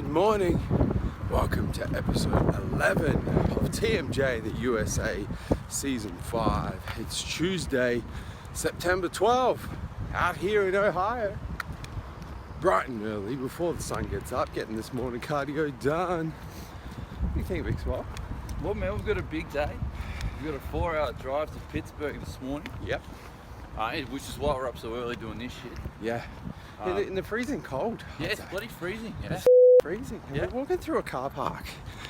Good morning. Welcome to episode 11 of TMJ, the USA Season 5. It's Tuesday, September 12th, out here in Ohio. Bright and early, before the sun gets up, getting this morning cardio done. What do you think, Big Swole? Well, man, we've got a big day. We've got a 4-hour drive to Pittsburgh this morning. Yep. Which is why we're up so early doing this shit. Yeah. In the freezing cold. Yeah, it's bloody freezing. Yeah. It's freezing. Yeah. We're walking through a car park.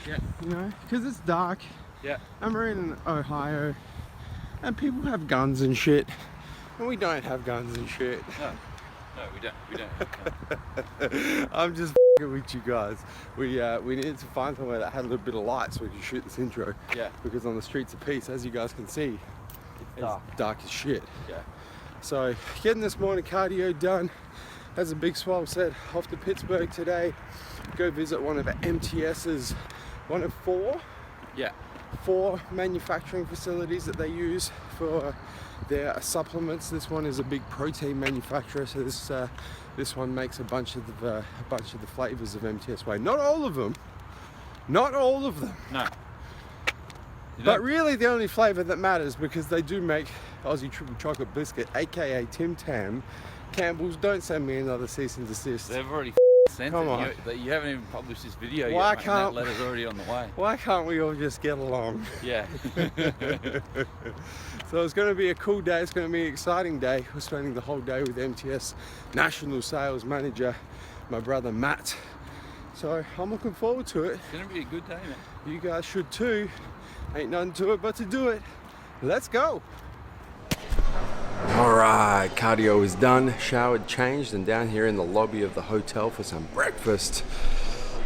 Yeah. You know, because it's dark. Yeah. And we're in Ohio. And people have guns and shit. And we don't have guns and shit. No, we don't. I'm just with you guys. We needed to find somewhere that had a little bit of light so we could shoot this intro. Yeah. Because on the streets of peace, as you guys can see, it's dark as shit. Yeah. So getting this morning cardio done. As a Big Swole said, off to Pittsburgh today. Go visit one of MTS's, one of four manufacturing facilities that they use for their supplements. This one is a big protein manufacturer, so this one makes a bunch of the flavors of MTS Whey. Not all of them. No. But really the only flavor that matters, because they do make Aussie triple chocolate biscuit, aka Tim Tam. Campbell's, don't send me another cease and desist. They've already sent Come it. on. You haven't even published this video Why yet, mate, can't- and that letter's already on the way. Why can't we all just get along? Yeah. So it's going to be a cool day. It's going to be an exciting day. We're spending the whole day with MTS National Sales Manager, my brother Matt. So I'm looking forward to it. It's going to be a good day, man. You guys should too. Ain't nothing to it but to do it. Let's go. Alright, cardio is done, showered, changed, and down here in the lobby of the hotel for some breakfast.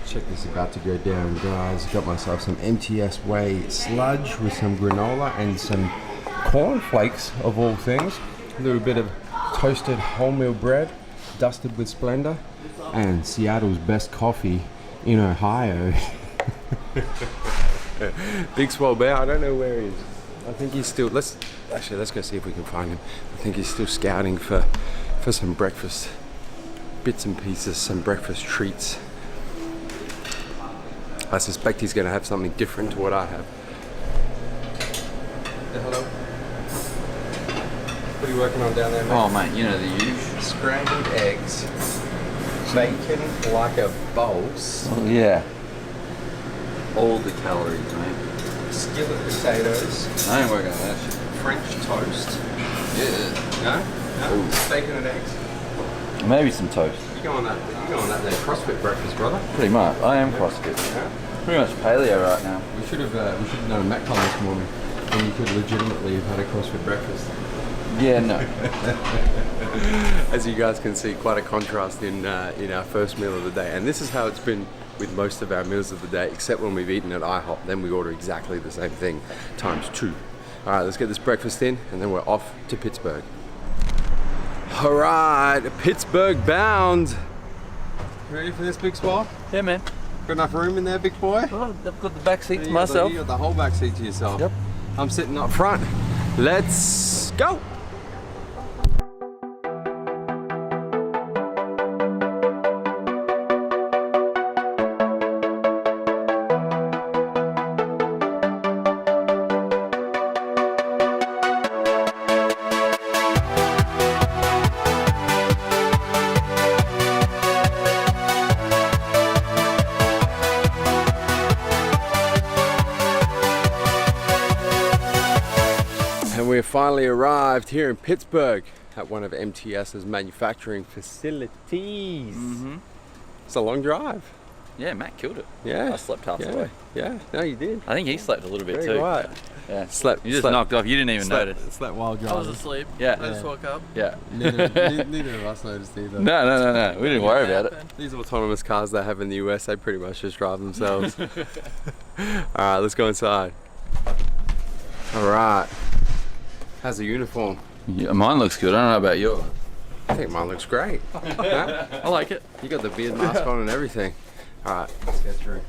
Check this about to go down, guys. Got myself some MTS Whey sludge with some granola and some cornflakes of all things. A little bit of toasted wholemeal bread, dusted with Splendor, and Seattle's best coffee in Ohio. Big Swole Bate, I don't know where he is. I think he's still, let's go see if we can find him. I think he's still scouting for some breakfast bits and pieces, some breakfast treats. I suspect he's going to have something different to what I have. Hello. What are you working on down there, mate? Oh, mate, you know the usual. Scrambled eggs, bacon like a boss. Oh, yeah. All the calories, mate. Skillet potatoes. I ain't working on that shit. French toast. Yeah. No? Ooh. Bacon and eggs. Maybe some toast. You go on that there CrossFit breakfast, brother. Pretty much. I am CrossFit. Yeah. Pretty much paleo right now. We should have done a Metcon this morning, and you could legitimately have had a CrossFit breakfast. Yeah, no. As you guys can see, quite a contrast in our first meal of the day, and this is how it's been with most of our meals of the day, except when we've eaten at IHOP. Then we order exactly the same thing times 2. All right, let's get this breakfast in, and then we're off to Pittsburgh. All right, Pittsburgh bound. Ready for this, Big Swole? Yeah, man. Got enough room in there, big boy? Well, I've got the back seat to myself. You got the whole back seat to yourself. Yep. I'm sitting up front. Let's go. We finally arrived here in Pittsburgh at one of MTS's manufacturing facilities. Mm-hmm. It's a long drive. Yeah, Matt killed it. Yeah. I slept half the way. Yeah, no, you did. I think he slept a little bit Very too. right. Yeah. Slept. You just knocked off. You didn't even notice. Slept while I was driving. asleep. Yeah. I just woke up. Yeah. Neither of us noticed either. No. We didn't worry about it. These autonomous cars they have in the US, they pretty much just drive themselves. Alright, let's go inside. Alright. How's the uniform? Yeah, mine looks good. I don't know about yours. I think mine looks great. Huh? I like it. You got the beard mask on and everything. Alright, let's get through.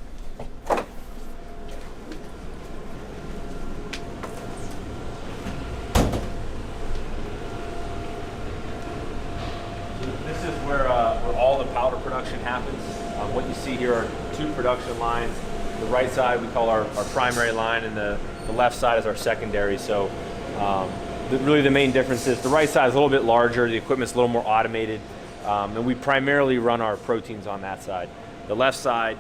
This is where all the powder production happens. What you see here are 2 production lines. The right side we call our primary line, and the left side is our secondary. So really the main difference is the right side is a little bit larger, the equipment's a little more automated, and we primarily run our proteins on that side. The left side,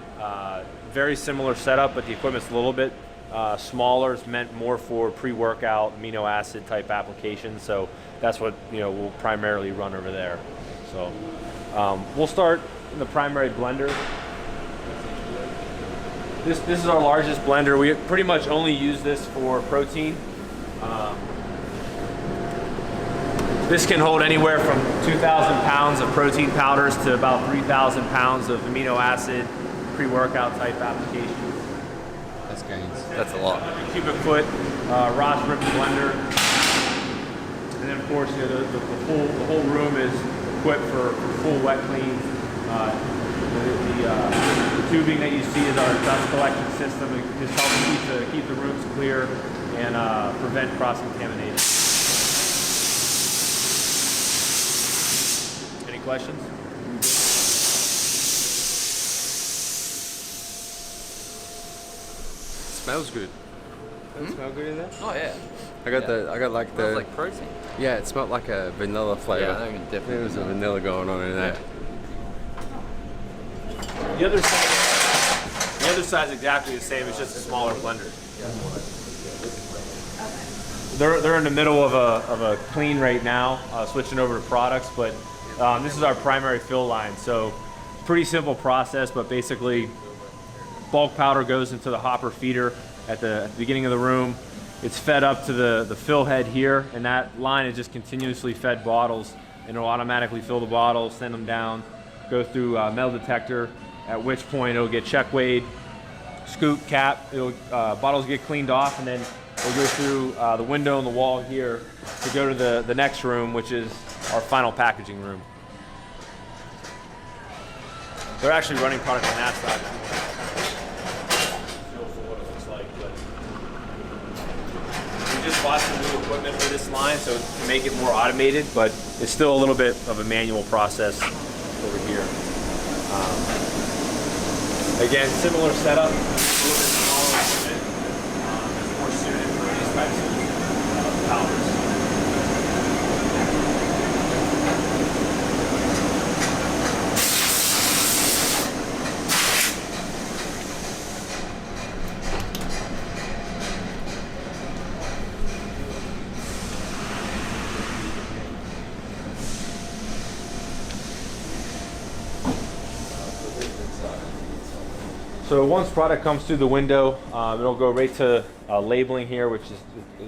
very similar setup, but the equipment's a little bit smaller. It's meant more for pre-workout, amino acid type applications, so that's what we'll primarily run over there. So we'll start in the primary blender. This is our largest blender. We pretty much only use this for protein. This can hold anywhere from 2,000 pounds of protein powders to about 3,000 pounds of amino acid pre-workout type applications. That's gains. That's a lot. 100 cubic foot Ross Ripper blender. And then of course, the whole room is equipped for full wet cleans. The tubing that you see is our dust collection system. It just helps keep the rooms clear and prevent cross-contamination. Any questions? Smells good. Does it smell good in there? Oh yeah. I got like Smells like protein. Yeah, it smelled like a vanilla flavor. Yeah, I think it definitely. There was a vanilla going on in there. The other side is exactly the same. It's just a smaller blender. They're in the middle of a clean right now, switching over to products. But this is our primary fill line. So pretty simple process, but basically bulk powder goes into the hopper feeder at the beginning of the room. It's fed up to the fill head here, and that line is just continuously fed bottles, and it'll automatically fill the bottles, send them down, go through metal detector, at which point it'll get check weighed, scoop, cap, bottles get cleaned off, and then it'll go through the window in the wall here to go to the next room, which is our final packaging room. They're actually running product on that side. We just bought some new equipment for this line, so to make it more automated, but it's still a little bit of a manual process over here. Again, similar setup, a little bit smaller equipment, it's more suited for these types of powders. So once product comes through the window, it'll go right to labeling here, which is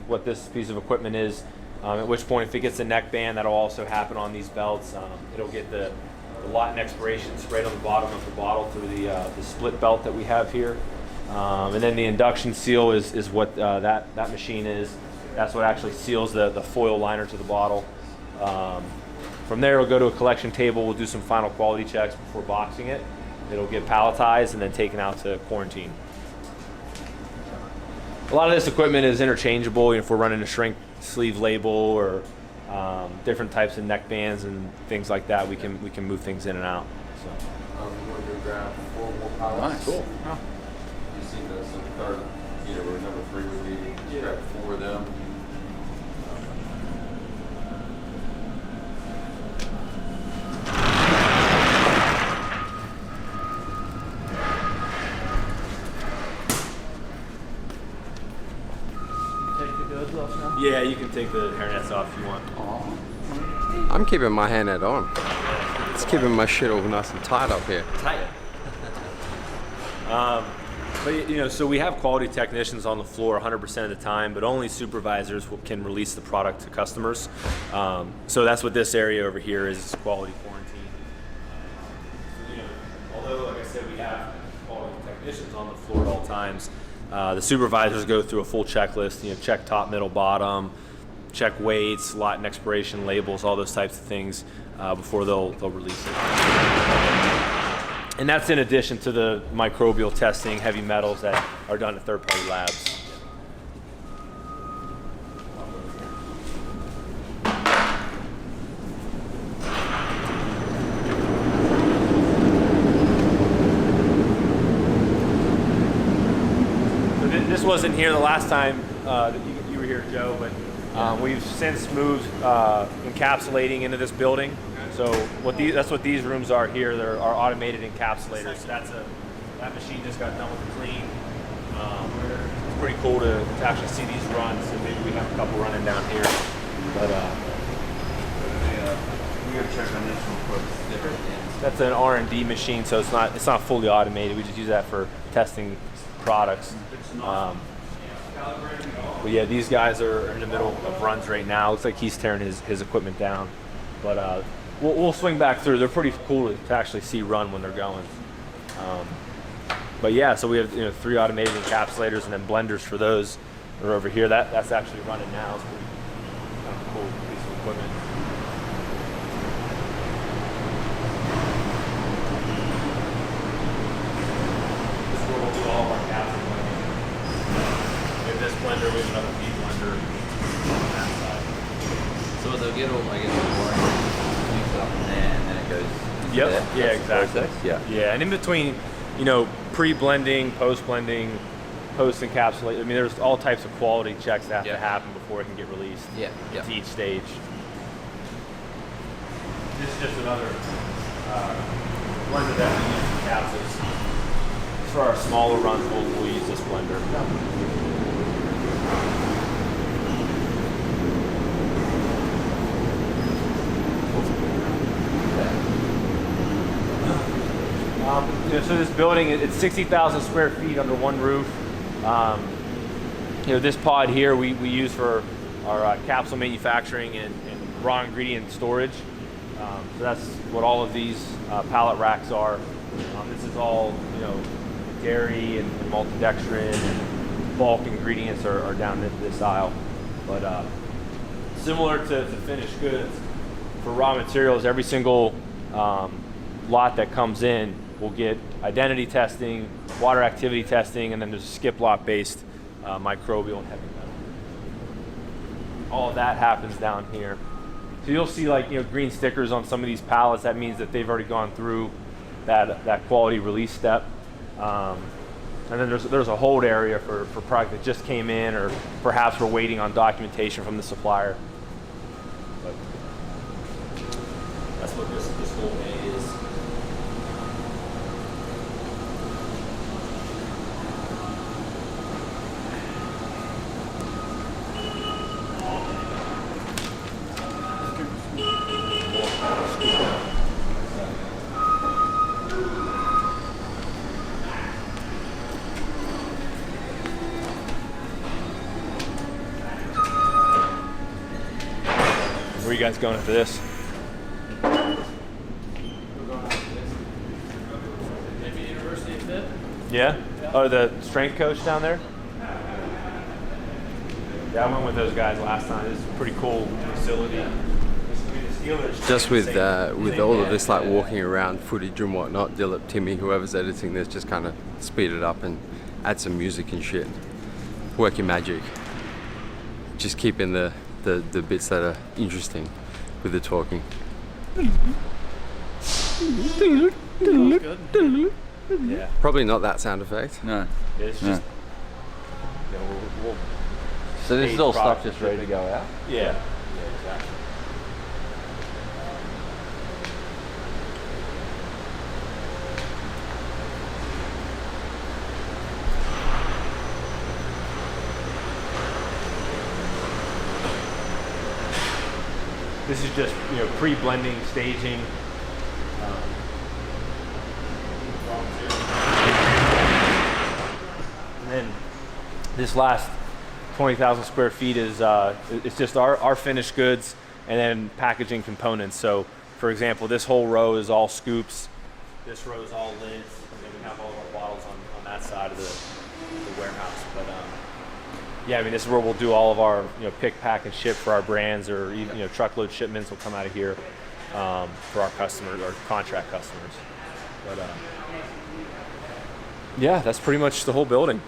what this piece of equipment is. At which point, if it gets a neck band, that'll also happen on these belts. It'll get the lot and expiration sprayed on the bottom of the bottle through the split belt that we have here. And then the induction seal is what that machine is. That's what actually seals the foil liner to the bottle. From there, it'll go to a collection table. We'll do some final quality checks before boxing it. It'll get palletized and then taken out to quarantine. A lot of this equipment is interchangeable. If we're running a shrink sleeve label or different types of neck bands and things like that, we can move things in and out. So. We're going to grab 4 more pallets. Nice. Cool. Huh. You see the third, where number 3 would be. Just grab 4 of them. Yeah, you can take the hairnets off if you want. I'm keeping my hairnet on. It's keeping my shit all nice and tight up here. Tight. But so we have quality technicians on the floor 100% of the time, but only supervisors can release the product to customers. So that's what this area over here is quality quarantine. Although, like I said, we have quality technicians on the floor at all times. The supervisors go through a full checklist, check top, middle, bottom, check weights, lot and expiration labels, all those types of things before they'll release it. And that's in addition to the microbial testing, heavy metals that are done at third-party labs. this wasn't here the last time that you were here, Joe, but we've since moved encapsulating into this building. So that's what these rooms are here. They're our automated encapsulators. So that machine just got done with the clean. It's pretty cool to actually see these runs, and maybe we have a couple running down here. But we gotta check on this real quick. That's an R&D machine, so it's not fully automated. We just use that for testing products. But yeah, these guys are in the middle of runs right now. Looks like he's tearing his equipment down. But we'll swing back through. They're pretty cool to actually see run when they're going. But yeah, so we have 3 automated encapsulators and then blenders for those are over here. That's actually running now. It's pretty kind of cool piece of equipment. This is where we'll do all of our capsule blending. We have this blender, we have another feed blender on that side. So they'll get all, I guess, the water mixed up in there, and then it goes into Yep. there. Yeah, That's the exactly. process? Yeah. Yeah, and in between, pre-blending, post-blending, post-encapsulate. I mean, there's all types of quality checks that have to happen before it can get released to each stage. This is just another blender that we use for capsules. For our smaller runs, we'll use this blender. So this building, it's 60,000 square feet under one roof. This pod here we use for our capsule manufacturing and raw ingredient storage. So that's what all of these pallet racks are. This is all, dairy and maltodextrin and bulk ingredients are down this aisle. But similar to finished goods, for raw materials, every single lot that comes in will get identity testing, water activity testing, and then there's a skip lot based microbial and heavy metal. All of that happens down here. So you'll see green stickers on some of these pallets. That means that they've already gone through that quality release step. And then there's a hold area for product that just came in, or perhaps we're waiting on documentation from the supplier. But that's what this whole bay is. Where are you guys going after this? Maybe University of Fit? Yeah? Oh, the strength coach down there? Yeah, I went with those guys last time. It's a pretty cool facility. Just with all of this walking around footage and whatnot, Dilip, Timmy, whoever's editing this, just kind of speed it up and add some music and shit. Work your magic. Just keep in the bits that are interesting with the talking. Yeah. Probably not that sound effect. No. It's just, we'll So this is all stuff product just ready to go out? yeah. Yeah, exactly. This is just pre-blending, staging. And then this last 20,000 square feet is it's just our finished goods and then packaging components. So, for example, this whole row is all scoops. This row is all lids, and then we have all of our bottles on that side of the warehouse. But yeah, I mean, this is where we'll do all of our pick, pack, and ship for our brands, or even truckload shipments will come out of here for our customers, our contract customers. But yeah, that's pretty much the whole building.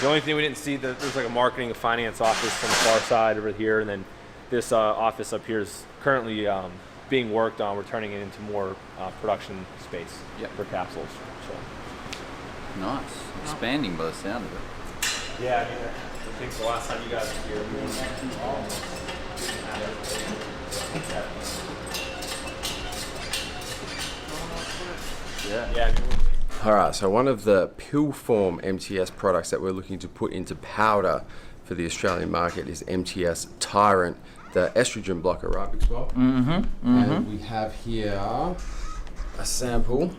The only thing we didn't see, there's a marketing and finance office on the far side over here, and then this office up here is currently being worked on. We're turning it into more production space for capsules. So. Nice. Expanding by the sound of it. Yeah, I mean, I think the last time you guys were here, we were All right, so one of the pill form MTS products that we're looking to put into powder for the Australian market is MTS Tyrant, the estrogen blocker, right, Big Swole? And we have here a sample.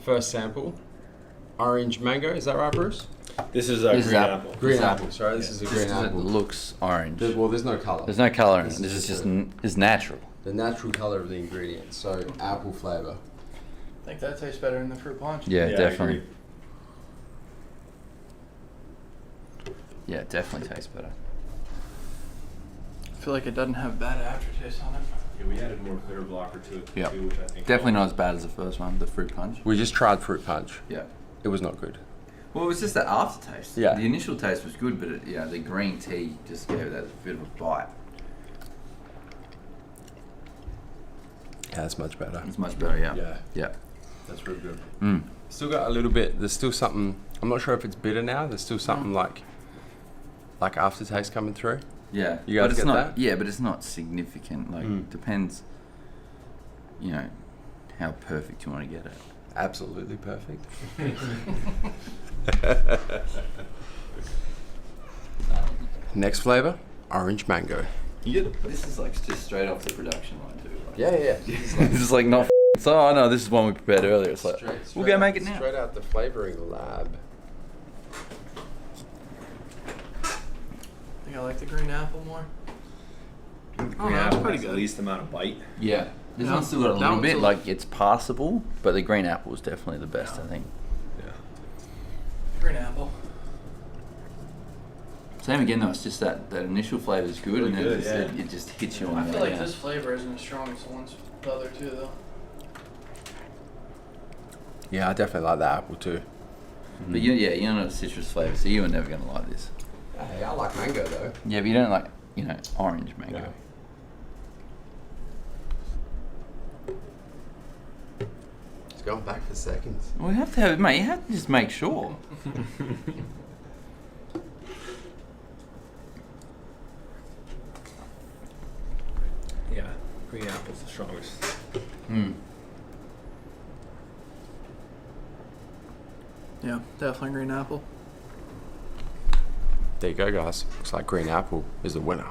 First sample, orange mango. Is that right, Bruce? This is a green apple. Green apple. Sorry, this is a green apple. It looks orange. Well, there's no color. There's no color in it. This is just it's natural. The natural color of the ingredients. So apple flavor. I think that tastes better than the fruit punch. Yeah, I definitely. agree. Yeah, it definitely tastes better. I feel like it doesn't have bad aftertaste on it. Yeah, we added more bitter blocker to it Yeah. too, which I think Definitely not as bad as the first one, the fruit punch. We just tried fruit punch. Yeah. It was not good. Well, it was just that aftertaste. Yeah. The initial taste was good, but the green tea just gave it that bit of a bite. Yeah, that's much better. It's much better, yeah. Yeah. Yeah. That's real good. Mm. Still got a little bit. There's still something. I'm not sure if it's bitter now. There's still something like aftertaste coming through. Yeah. You guys but it's get not, that? Yeah, but it's not significant. Like, depends, how perfect you want to get it. Absolutely perfect. Next flavor, orange mango. This is like just straight off the production line too. Like. Yeah. This is like not. So I know this is one we prepared earlier. It's like we'll go make it now. Straight out the flavoring lab. I think I like the green apple more. green that's apple pretty has the good. least amount of bite. Yeah, this Yeah. one's still got a That little one's bit. a- Like it's passable, but the green apple is definitely the best. I think. Yeah. Green apple. Same again though. It's just that initial flavour is good, Really and then good, it just hits you on I the feel way like down. this flavor isn't as strong as the ones the other two though. Yeah, I definitely like the apple too. But you're not a citrus flavour, so you are never gonna like this. Hey, I like mango though. Yeah, but you don't like orange mango. No. It's going back for seconds. Well, you have to have, mate. You have to just make sure. Yeah, green apple's the strongest. Mm. Yeah, definitely green apple. There you go, guys. Looks like green apple is the winner.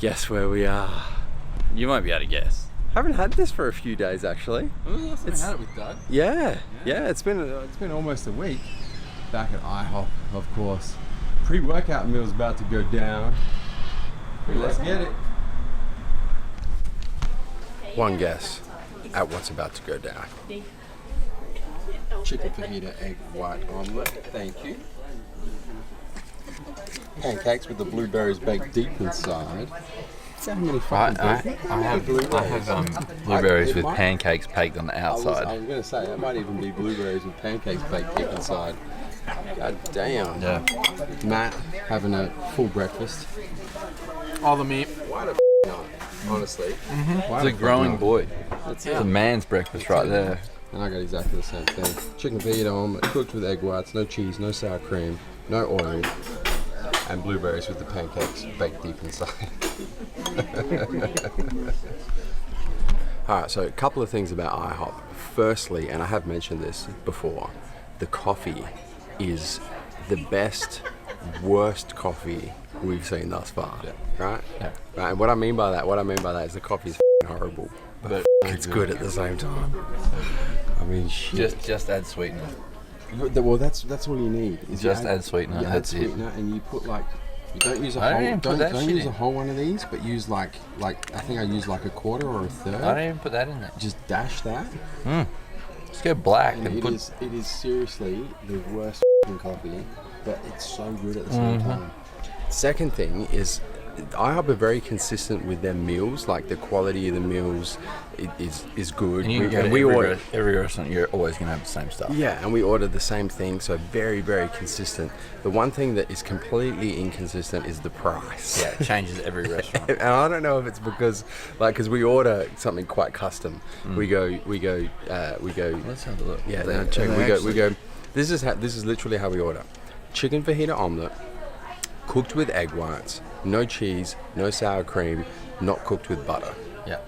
Guess where we are. You might be able to guess. Haven't had this for a few days actually. When was the last time It's- I had it with Doug? Yeah. It's been almost a week. Back at IHOP, of course. Pre-workout meal's about to go down. Let's get it. One guess at what's about to go down. Chicken fajita, egg white omelette. Thank you. Pancakes with the blueberries baked deep inside. So many fucking I have blueberries with pancakes baked on the I was outside. going to say, that might even be blueberries with pancakes baked deep inside. God damn. Yeah. Matt having a full breakfast. All the meat. Why the not? Honestly. It's a growing boy. That's It's a man's breakfast right there. And I got exactly the same thing. Chicken fajita omelette, cooked with egg whites, no cheese, no sour cream, no oil, and blueberries with the pancakes baked deep inside. Alright, so a couple of things about IHOP. Firstly, and I have mentioned this before, the coffee is the best, worst coffee we've seen thus far. Right? Yeah. Right, and what I mean by that is the coffee is horrible, but it's good at the same time. I mean, shit. Just add sweetener. Well, that's all you need. Is Just you add sweetener, You add that's it. sweetener, and you put like, you don't use a I don't whole, even put that don't shit use a in. whole one of these, but use like I think I use like a quarter or a third. I don't even put that in there. Just dash that, Just go black and and it put. is seriously the worst coffee, but it's so good at the same time. Second thing is, IHOP are very consistent with their meals. Like the quality of the meals is good. And you can go to every restaurant, you're always going to have the same stuff. Yeah, and we ordered the same thing, so very, very consistent. The one thing that is completely inconsistent is the price. Yeah, it changes every restaurant. And I don't know if it's because we order something quite custom. We go. Let's have a look. Yeah, They- no, check. they We go. This is literally how we order. Chicken fajita omelette, cooked with egg whites, no cheese, no sour cream, not cooked with butter. Yeah.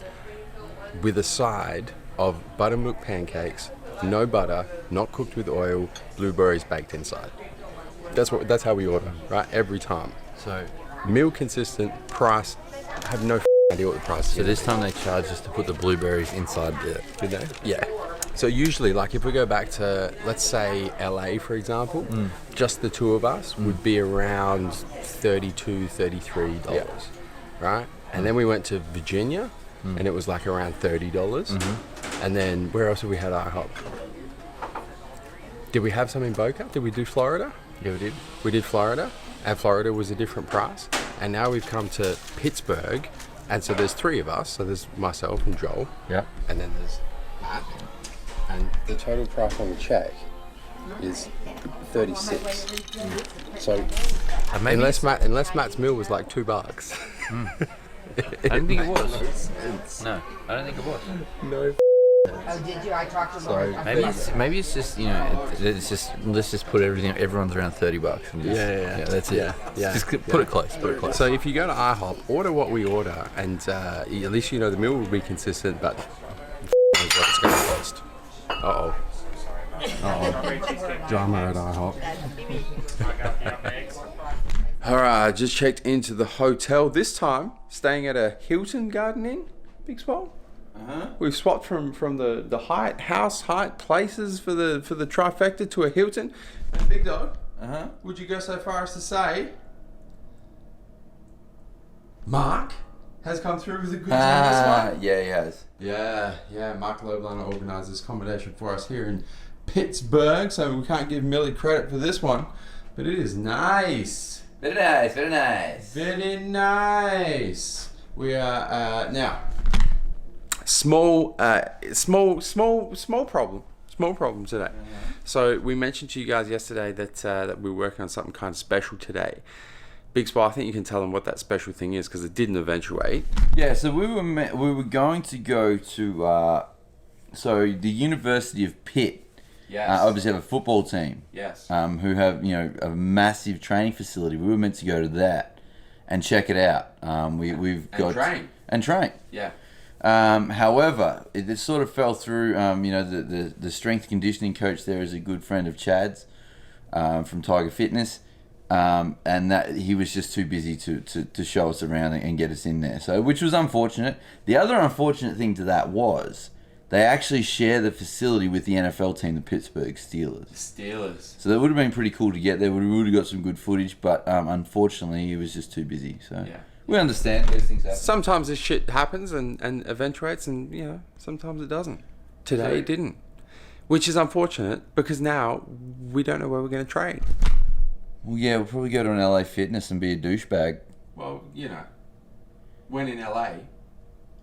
With a side of buttermilk pancakes, no butter, not cooked with oil, blueberries baked inside. That's how we order, right? Every time. So Meal consistent, price. I have no idea what the price is. So this time they charged us to put the blueberries inside the... Did they? Yeah. So usually, like if we go back to, let's say LA, for example, just the two of us would be around $32, $33, right? And then we went to Virginia, and it was like around $30. And then where else have we had IHOP? Did we have some in Boca? Did we do Florida? Yeah, we did. We did Florida, and Florida was a different price. And now we've come to Pittsburgh, and so there's three of us. So there's myself and Joel, Yeah. and then there's Matt. And the total price on the check is 36. So unless Matt's meal was like $2. I didn't think it was. No, I don't think it was. No. Oh, did you? I talked to So Maybe it's just, you know, it's just, let's just put everyone's around $30 and just, Yeah, that's it. yeah. Just put it close, So if you go to IHOP, order what we order, and at least you know the meal will be consistent, but knows what it's going to cost. Uh-oh. Drama at IHOP. Alright, just checked into the hotel. This time, staying at a Hilton Garden Inn, Big Swole. We've swapped from the house height places for the trifecta to a Hilton. And Big Dog, would you go so far as to say Mark has come through with the goods on this one? Yeah, he has. Yeah, Mark Lobliner organised this accommodation for us here in Pittsburgh, so we can't give Millie credit for this one, but it is nice. Very nice, very nice. Very nice. We are now small problem today. So we mentioned to you guys yesterday that we're working on something kind of special today. Big Spy, I think you can tell them what that special thing is because it didn't eventuate. Yeah, so we were going to go to so the University of Pitt. Yes. Obviously have a football team. Yes. Who have, you know, a massive training facility. We were meant to go to that and check it out. We've got train. Yeah. However, it sort of fell through. You know, the strength conditioning coach there is a good friend of Chad's from Tiger Fitness, and that he was just too busy to show us around and get us in there. So, which was unfortunate. The other unfortunate thing to that was they actually share the facility with the NFL team, the Pittsburgh Steelers. So that would have been pretty cool to get there. We would have got some good footage, but unfortunately, he was just too busy. So. Yeah. We understand these things happen. Sometimes this shit happens and eventuates, and you know, sometimes it doesn't. Today it didn't, which is unfortunate because now we don't know where we're going to train. Well, yeah, we'll probably go to an LA Fitness and be a douchebag. Well, you know, when in LA.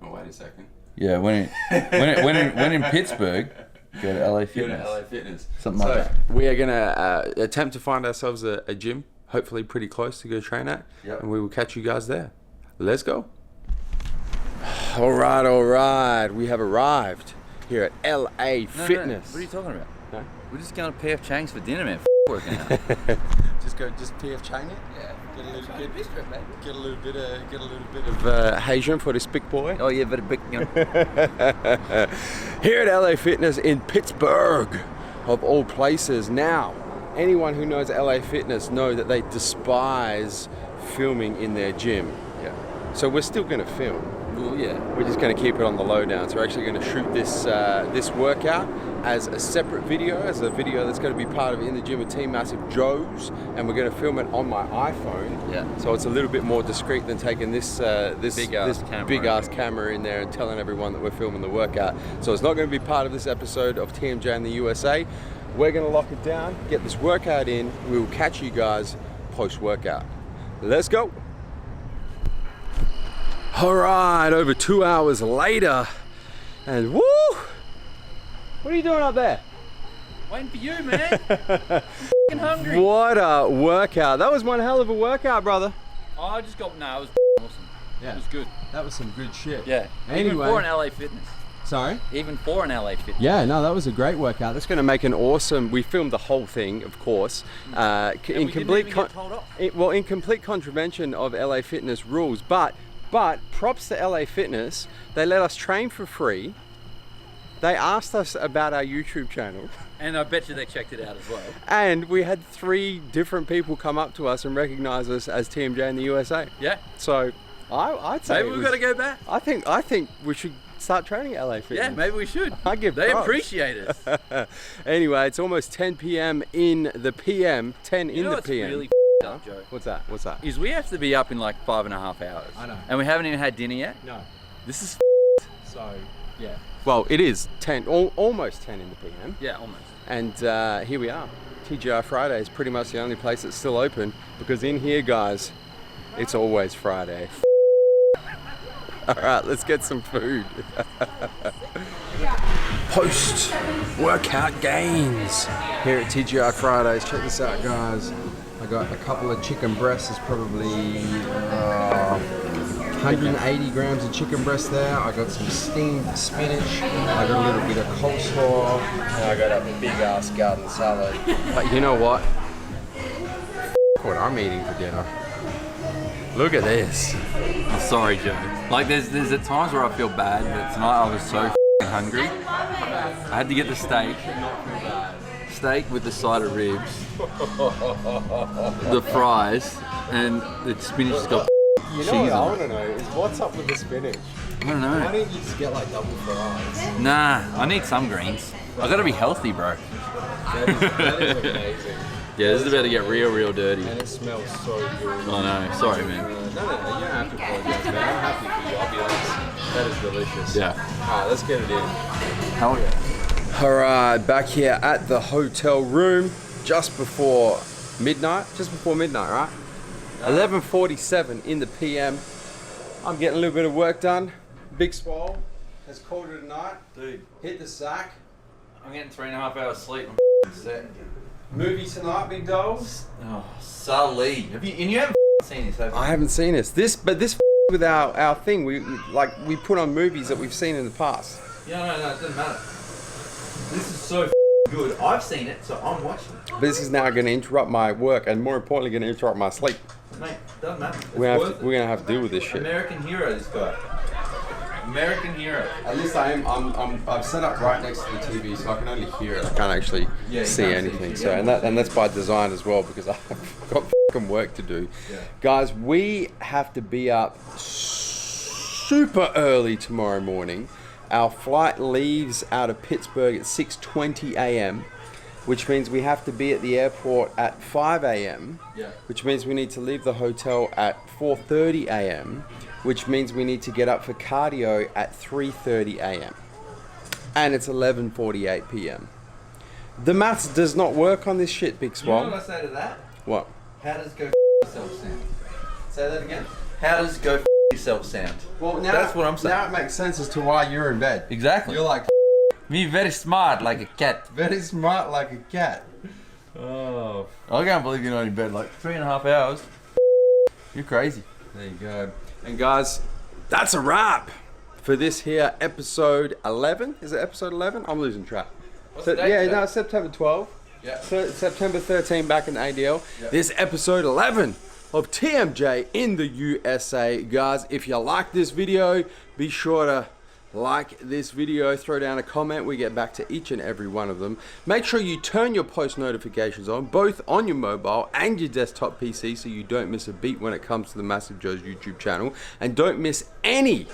Oh, wait a second. Yeah, when in Pittsburgh, go to LA Fitness. Something like that. We are going to attempt to find ourselves a gym, hopefully pretty close to go train at, and we will catch you guys there. Let's go. All right. We have arrived here at LA Fitness. What are you talking about? No? We're just going to PF Chang's for dinner, man. Working out. just PF Chang it. Yeah. Get a little bit of Haitian for this big boy. Oh yeah, very big. You know. Here at LA Fitness in Pittsburgh, of all places. Now, anyone who knows LA Fitness know that they despise filming in their gym. Yeah. So we're still going to film. Well, yeah. We're just going to keep it on the low down. So we're actually going to shoot this workout as a separate video, as a video that's going to be part of In the Gym with Team MassiveJoes, and we're going to film it on my iPhone. Yeah. So it's a little bit more discreet than taking this big ass camera in there and telling everyone that we're filming the workout. So it's not going to be part of this episode of TMJ In The USA. We're going to lock it down, get this workout in. We will catch you guys post-workout. Let's go. All right, over 2 hours later, and woo! What are you doing up there? Waiting for you, man. I'm hungry. What a workout. That was one hell of a workout, brother. Oh, I just got, no, it was awesome. Yeah. It was good. That was some good shit. Yeah. Anyway. Even for an LA Fitness. Sorry? Even for an LA Fitness. Yeah, no, that was a great workout. That's going to make an awesome. We filmed the whole thing, of course, in complete in complete contravention of LA Fitness rules. But props to LA Fitness. They let us train for free. They asked us about our YouTube channel. And I bet you they checked it out as well. And we had 3 different people come up to us and recognize us as TMJ in the USA. Yeah. So I'd say maybe we've got to go back. I think we should start training at LA Fitness. Yeah, maybe we should. They appreciate us. Anyway, it's almost 10 p.m. in the PM. 10 in the PM. Really up, Joe? What's that? Is we have to be up in like 5.5 hours. I know. And we haven't even had dinner yet. No. This is So yeah. Well, it is 10, almost 10 in the PM. Yeah, almost. And here we are. TGI Friday is pretty much the only place that's still open because in here, guys, it's always Friday. All right, let's get some food. Post-workout gains here at TGI Fridays. Check this out, guys. I got a couple of chicken breasts. It's probably 180 grams of chicken breast there. I got some steamed spinach. I got a little bit of coleslaw. And I got a big ass garden salad. But you know what? What I'm eating for dinner. Look at this. I'm sorry, Joe. Like there's at times where I feel bad, but tonight I was so hungry. I had to get the steak with the side of ribs, the fries, and the spinach has got cheese what I on want it. to know is what's up with the spinach? I don't know. Why didn't you just get like double fries? Nah, I need some greens. I gotta be healthy, bro. That is amazing. Yeah, this is about to get real dirty. And it smells so good. I know. Sorry, man. No, you don't have to apologize, man. I'm happy for you. I'll be honest. That is delicious. Yeah. Alright, let's get it in. Hell yeah. Alright, back here at the hotel room just before midnight. Just before midnight, right? 11:47 in the PM. I'm getting a little bit of work done. Big Swole has called it a night. Dude, Hit the sack. I'm getting 3.5 hours sleep. I'm set. Movie tonight, big dolls. Oh, Sully. Have you? And you haven't seen this, have you? I haven't seen this. This with our thing. We put on movies that we've seen in the past. Yeah, no, it doesn't matter. This is so good. I've seen it, so I'm watching it. But this is now going to interrupt my work and more importantly going to interrupt my sleep. Mate, doesn't matter. It's We're worth going to have to deal with this shit. American hero, this guy. American hero. At least I'm set up right next to the TV, so I can only hear it. I can't actually see anything. So and that's by design as well because I've got fucking work to do. Yeah. Guys, we have to be up super early tomorrow morning. Our flight leaves out of Pittsburgh at 6:20 a.m., which means we have to be at the airport at 5 a.m., which means we need to leave the hotel at 4:30 a.m., which means we need to get up for cardio at 3:30 a.m. And it's 11:48 p.m. The maths does not work on this shit, Big Swole. You know what I say to that? What? How does go yourself sound? Say that again? How does go yourself sound? Well, now that's what I'm saying. Now it makes sense as to why you're in bed. Exactly. You're like me very smart like a cat. very smart like a cat. Oh. I can't believe you're not in bed like 3.5 hours. You're crazy. There you go. And guys, that's a wrap for this here episode 11. Is it episode 11? I'm losing track. What's the date today? No, it's September 12. Yeah. September 13 back in the ADL. Yeah. This episode 11 of TMJ in the USA. Guys, if you like this video, be sure to like this video, throw down a comment. We get back to each and every one of them. Make sure you turn your post notifications on, both on your mobile and your desktop PC, so you don't miss a beat when it comes to the MassiveJoes YouTube channel. And don't miss any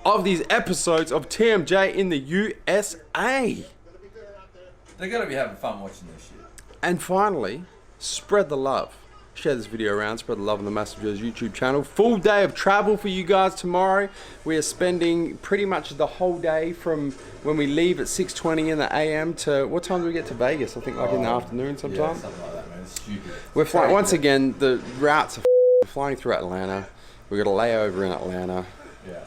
of these episodes of TMJ in the USA. They gotta be having fun watching this shit. And finally, spread the love. Share this video around, spread the love on the MassiveJoes YouTube channel. Full day of travel for you guys tomorrow. We are spending pretty much the whole day from when we leave at 6:20 in the AM to, what time do we get to Vegas? I think like in the afternoon sometime. Yeah, something like that, man. It's stupid. We're flying, once again, the routes are flying through Atlanta. We've got a layover in Atlanta. Yeah.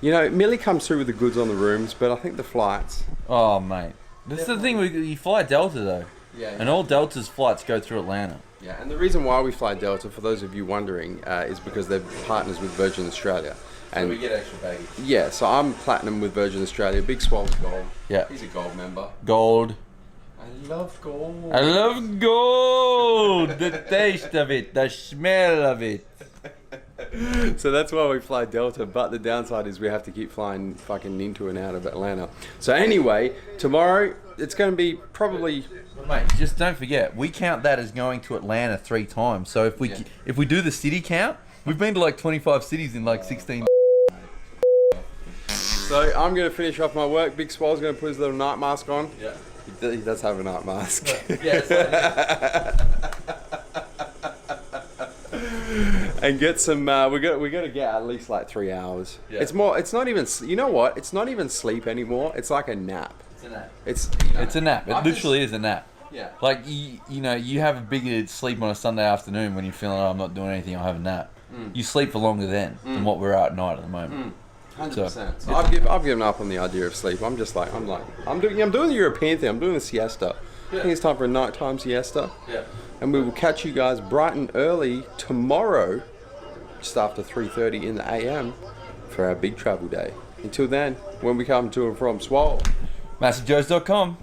You know, Millie comes through with the goods on the rooms, but I think the flights. Oh, mate. That's the thing, you fly Delta though. Yeah. And all Delta's flights go through Atlanta. Yeah, and the reason why we fly Delta, for those of you wondering, is because they're partners with Virgin Australia. And we get extra baggage. yeah, so I'm platinum with Virgin Australia. Big Swole's gold. Yeah. He's a gold member. Gold. I love gold. I love gold. The taste of it, the smell of it. So that's why we fly Delta, but the downside is we have to keep flying fucking into and out of Atlanta. So anyway, tomorrow it's going to be probably... Mate, just don't forget, we count that as going to Atlanta 3 times. So if we do the city count, we've been to like 25 cities in like 16. So I'm going to finish off my work. Big Swole's going to put his little night mask on. Yeah. He does have a night mask. And get some. We got to get at least like 3 hours. Yeah. It's more. It's not even. You know what? It's not even sleep anymore. It's like a nap. It's a nap. It's a nap. It literally is a nap. Yeah. Like you know, you have a bigger sleep on a Sunday afternoon when you're feeling, oh, I'm not doing anything, I'll have a nap. You sleep for longer then than what we're at night at the moment. 100%. So I've given up on the idea of sleep. I'm doing the European thing. I'm doing the siesta. I think it's time for a nighttime siesta. Yeah. And we will catch you guys bright and early tomorrow, just after 3:30 in the AM, for our big travel day. Until then, when we come to and from Swole, MassiveJoes.com.